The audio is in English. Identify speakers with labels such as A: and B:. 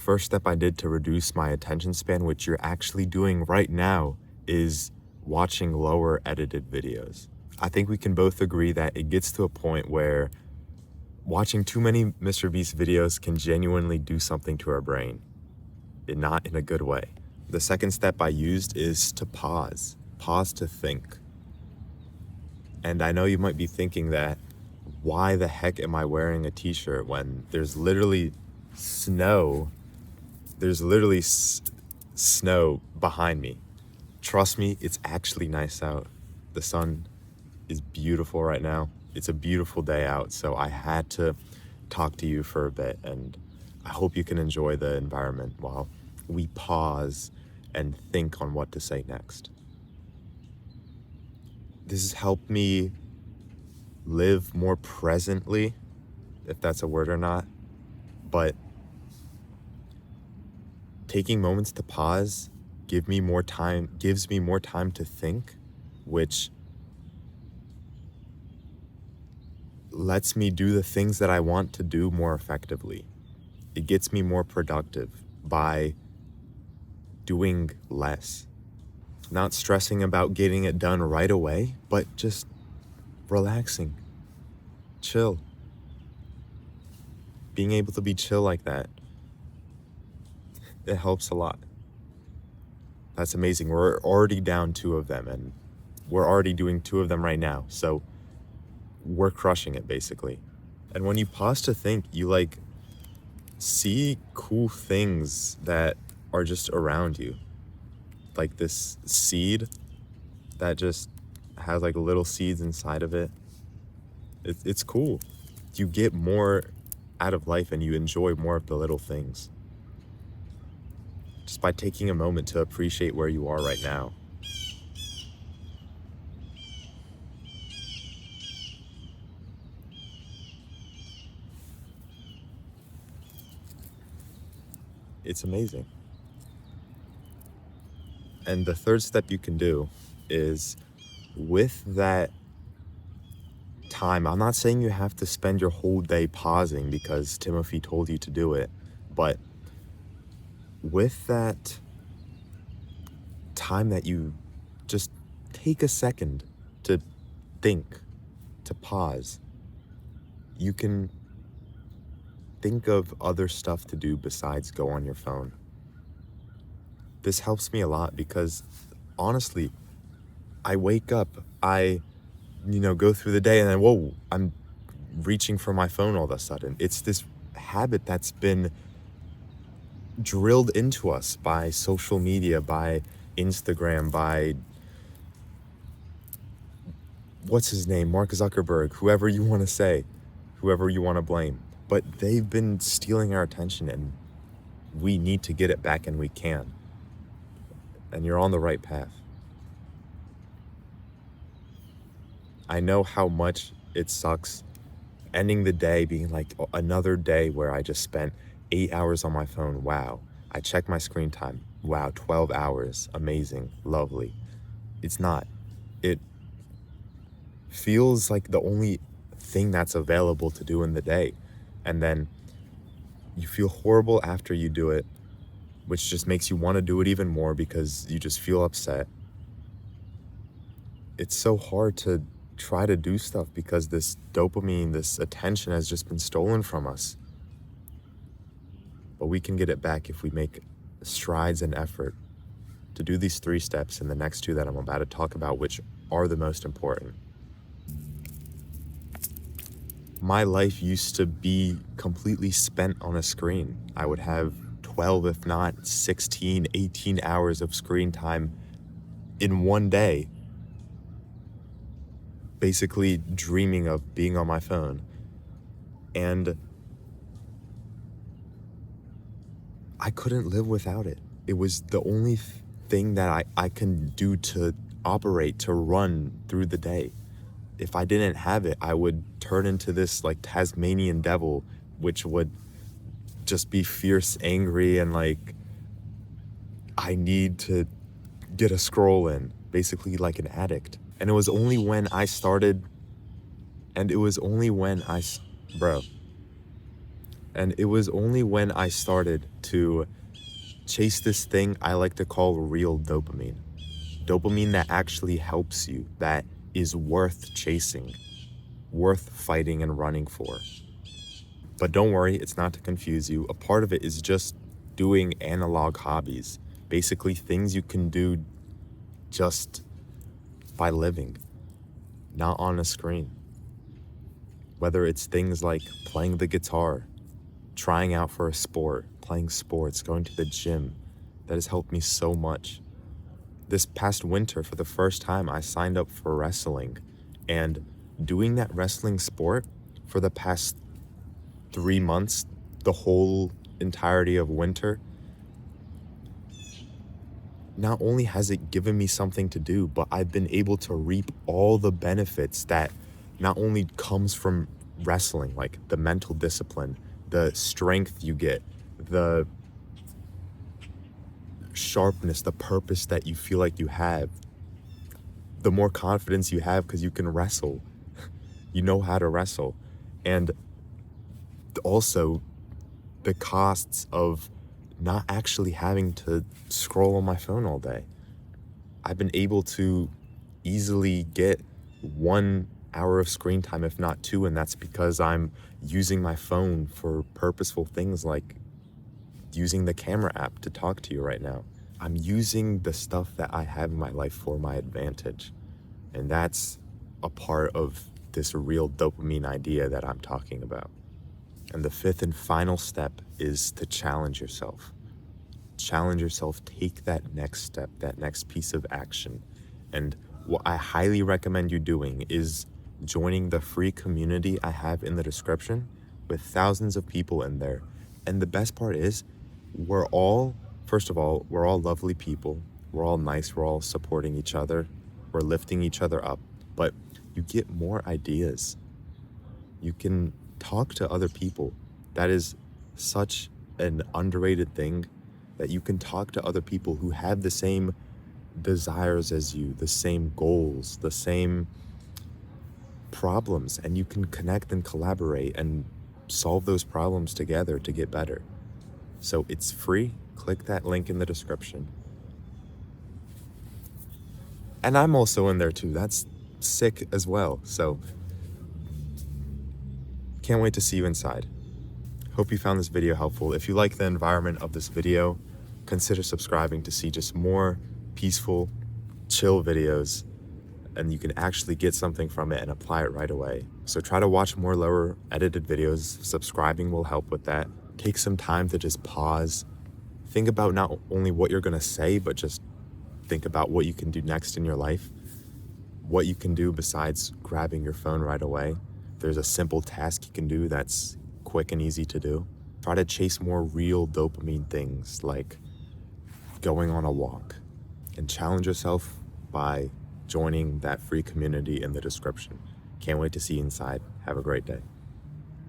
A: first step I did to reduce my attention span, which you're actually doing right now, is watching lower edited videos. I think we can both agree that it gets to a point where watching too many Mr. Beast videos can genuinely do something to our brain, and not in a good way. The second step I used is to pause to think. And I know you might be thinking that, why the heck am I wearing a t-shirt when there's literally snow? There's literally snow behind me. Trust me, it's actually nice out. The sun is beautiful right now. It's a beautiful day out, so I had to talk to you for a bit, and I hope you can enjoy the environment while we pause and think on what to say next. This has helped me live more presently, if that's a word or not, but taking moments to pause gives me more time to think, which lets me do the things that I want to do more effectively. It gets me more productive by doing less. Not stressing about getting it done right away, but just relaxing, chill. Being able to be chill like that, it helps a lot. That's amazing. We're already down 2 of them, and we're already doing 2 of them right now. So we're crushing it, basically. And when you pause to think, you see cool things that are just around you. Like this seed that just has little seeds inside of it. It's cool. You get more out of life and you enjoy more of the little things. Just by taking a moment to appreciate where you are right now. It's amazing. And the third step you can do is, with that time, I'm not saying you have to spend your whole day pausing because Timothy told you to do it, but with that time that you just take a second to think, to pause, you can think of other stuff to do besides go on your phone. This helps me a lot because, honestly, I wake up, I go through the day, and then, whoa, I'm reaching for my phone all of a sudden. It's this habit that's been drilled into us by social media, by Instagram, by, what's his name, Mark Zuckerberg, whoever you want to say, whoever you want to blame. But they've been stealing our attention, and we need to get it back, and we can. And you're on the right path. I know how much it sucks ending the day being like, another day where I just spent 8 hours on my phone. Wow. I checked my screen time. Wow, 12 hours. Amazing. Lovely. It's not. It feels like the only thing that's available to do in the day. And then you feel horrible after you do it, which just makes you want to do it even more because you just feel upset. It's so hard to try to do stuff because this dopamine, this attention has just been stolen from us. But we can get it back if we make strides and effort to do these 3 steps and the next 2 that I'm about to talk about, which are the most important. My life used to be completely spent on a screen. I would have 12, if not 16, 18 hours of screen time in one day, basically dreaming of being on my phone. And I couldn't live without it. It was the only thing that I can do to operate, to run through the day. If I didn't have it, I would turn into this Tasmanian devil, which would just be fierce, angry, and I need to get a scroll in, basically like an addict. And it was only when bro, And it was only when I started to chase this thing I like to call real dopamine. Dopamine that actually helps you, that is worth chasing, worth fighting and running for. But don't worry, it's not to confuse you. A part of it is just doing analog hobbies, basically things you can do just by living, not on a screen. Whether it's things like playing the guitar, trying out for a sport, playing sports, going to the gym, that has helped me so much. This past winter, for the first time, I signed up for wrestling, and doing that wrestling sport for the past 3 months, the whole entirety of winter, not only has it given me something to do, but I've been able to reap all the benefits that not only comes from wrestling, like the mental discipline, the strength you get, the sharpness, the purpose that you feel like you have, the more confidence you have because you can wrestle. You know how to wrestle. And also the costs of not actually having to scroll on my phone all day. I've been able to easily get 1 hour of screen time, if not 2, and that's because I'm using my phone for purposeful things like using the camera app to talk to you right now. I'm using the stuff that I have in my life for my advantage. And that's a part of this real dopamine idea that I'm talking about. And the fifth and final step is to challenge yourself. Challenge yourself, take that next step, that next piece of action. And what I highly recommend you doing is joining the free community I have in the description with thousands of people in there. And the best part is, first of all, we're all lovely people. We're all nice. We're all supporting each other. We're lifting each other up. But you get more ideas. You can talk to other people. That is such an underrated thing, that you can talk to other people who have the same desires as you, the same goals, the same problems, and you can connect and collaborate and solve those problems together to get better. So it's free. Click that link in the description. And I'm also in there too. That's sick as well. So can't wait to see you inside. Hope you found this video helpful. If you like the environment of this video, consider subscribing to see just more peaceful, chill videos, and you can actually get something from it and apply it right away. So try to watch more lower edited videos. Subscribing will help with that. Take some time to just pause. Think about not only what you're gonna say, but just think about what you can do next in your life. What you can do besides grabbing your phone right away. There's a simple task you can do that's quick and easy to do. Try to chase more real dopamine things like going on a walk, and challenge yourself by joining that free community in the description. Can't wait to see you inside. Have a great day.